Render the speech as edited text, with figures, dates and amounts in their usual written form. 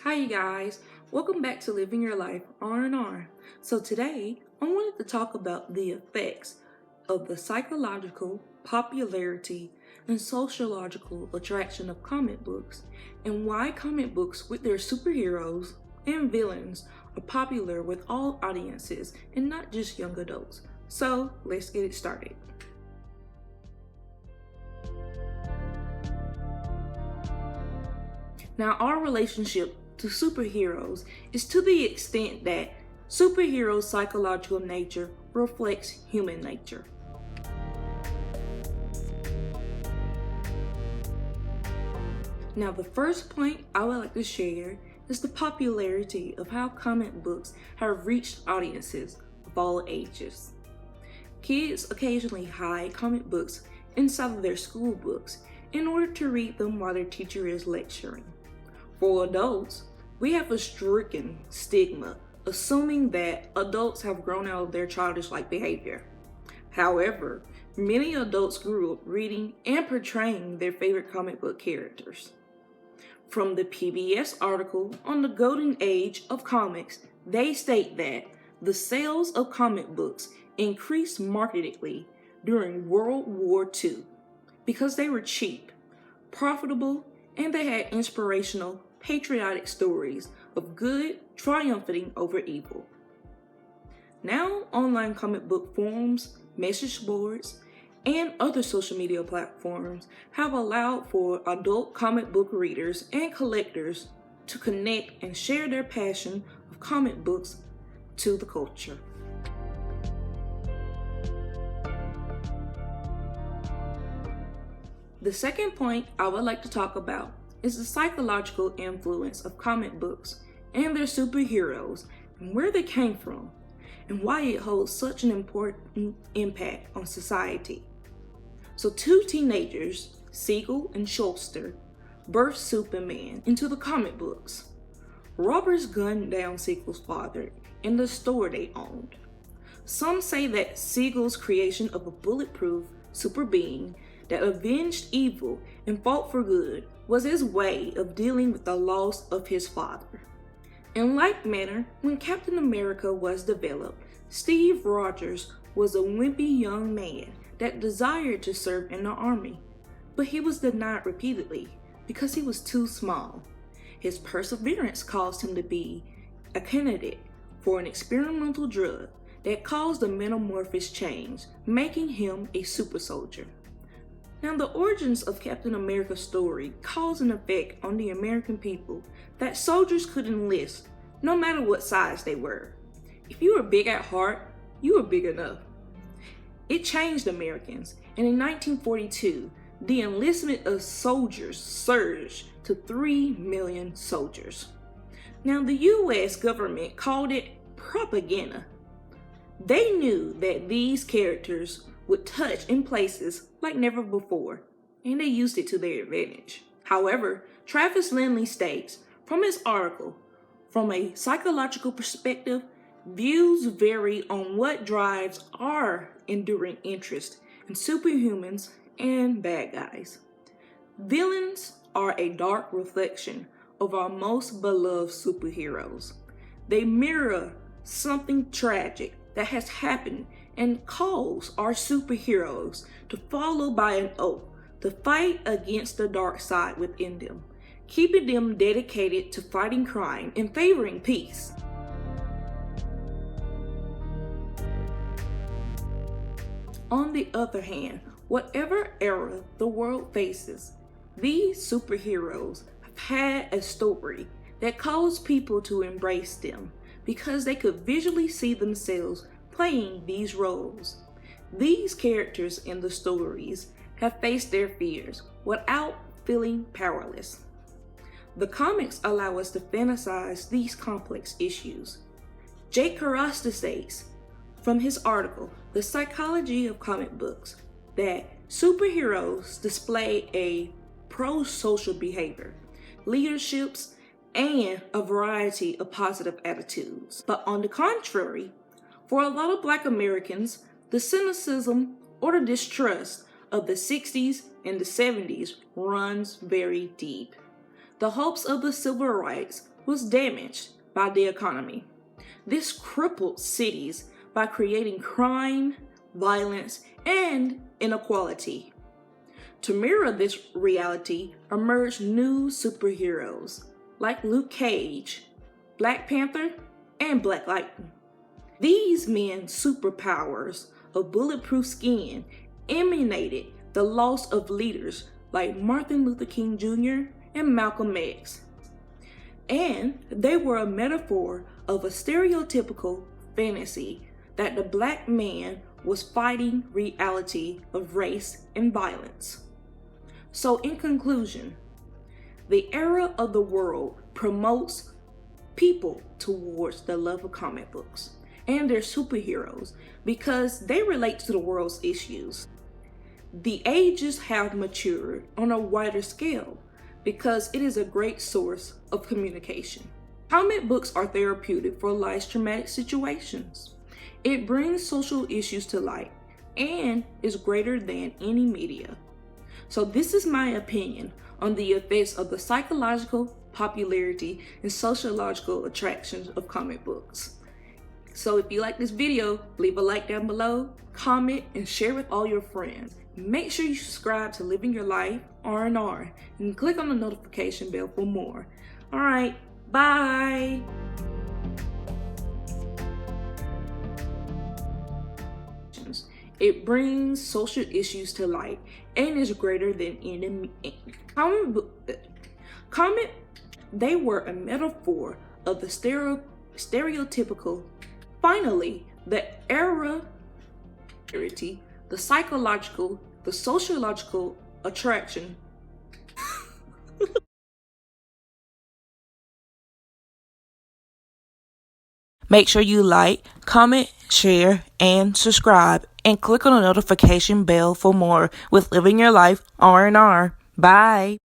Hi you guys, welcome back to Living Your Life R&R. So today, I wanted to talk about the effects of the psychological, popularity, and sociological attraction of comic books, and why comic books with their superheroes and villains are popular with all audiences and not just young adults. So let's get it started. Now, our relationship to superheroes is to the extent that superheroes' psychological nature reflects human nature. Now, the first point I would like to share is the popularity of how comic books have reached audiences of all ages. Kids occasionally hide comic books inside of their school books in order to read them while their teacher is lecturing. For adults, we have a stricken stigma, assuming that adults have grown out of their childish-like behavior. However, many adults grew up reading and portraying their favorite comic book characters. From the PBS article on the golden age of comics, they state that the sales of comic books increased markedly during World War II because they were cheap, profitable, and they had inspirational, patriotic stories of good triumphing over evil. Now, online comic book forums, message boards, and other social media platforms have allowed for adult comic book readers and collectors to connect and share their passion of comic books to the culture. The second point I would like to talk about is the psychological influence of comic books and their superheroes and where they came from and why it holds such an important impact on society. So two teenagers, Siegel and Schuster, birthed Superman into the comic books. Robbers gunned down Siegel's father in the store they owned. Some say that Siegel's creation of a bulletproof super being that avenged evil and fought for good was his way of dealing with the loss of his father. In like manner, when Captain America was developed, Steve Rogers was a wimpy young man that desired to serve in the army, but he was denied repeatedly because he was too small. His perseverance caused him to be a candidate for an experimental drug that caused a metamorphosis change, making him a super soldier. Now, the origins of Captain America's story cause an effect on the American people that soldiers could enlist no matter what size they were. If you were big at heart, you were big enough. It changed Americans, and in 1942, the enlistment of soldiers surged to 3 million soldiers. Now, the US government called it propaganda. They knew that these characters would touch in places like never before, and they used it to their advantage. However, Travis Lindley states from his article, from a psychological perspective, views vary on what drives our enduring interest in superhumans and bad guys. Villains are a dark reflection of our most beloved superheroes. They mirror something tragic that has happened and cause our superheroes to follow by an oath to fight against the dark side within them, keeping them dedicated to fighting crime and favoring peace. On the other hand, whatever era the world faces, these superheroes have had a story that caused people to embrace them because they could visually see themselves playing these roles. These characters in the stories have faced their fears without feeling powerless. The comics allow us to fantasize these complex issues. Jake Carrasta states from his article, The Psychology of Comic Books, that superheroes display a pro-social behavior, leaderships, and a variety of positive attitudes. But on the contrary, for a lot of Black Americans, the cynicism or the distrust of the 60s and the 70s runs very deep. The hopes of the civil rights was damaged by the economy. This crippled cities by creating crime, violence, and inequality. To mirror this reality emerged new superheroes like Luke Cage, Black Panther, and Black Lightning. These men's superpowers of bulletproof skin emanated the loss of leaders like Martin Luther King Jr. and Malcolm X. And they were a metaphor of a stereotypical fantasy that the black man was fighting reality of race and violence. So in conclusion, the era of the world promotes people towards the love of comic books and their superheroes because they relate to the world's issues. The ages have matured on a wider scale because it is a great source of communication. Comic books are therapeutic for life's traumatic situations. It brings social issues to light and is greater than any media. So this is my opinion on the effects of the psychological, popularity, and sociological attractions of comic books. So if you like this video, leave a like down below, comment, and share with all your friends. Make sure you subscribe to Living Your Life R&R and click on the notification bell for more. All right, bye. It brings social issues to light and is greater than any comic. They were a metaphor of the stereotypical. Finally, the era, the psychological, the sociological attraction. Make sure you like, comment, share, and subscribe, and click on the notification bell for more with Living Your Life R&R. Bye.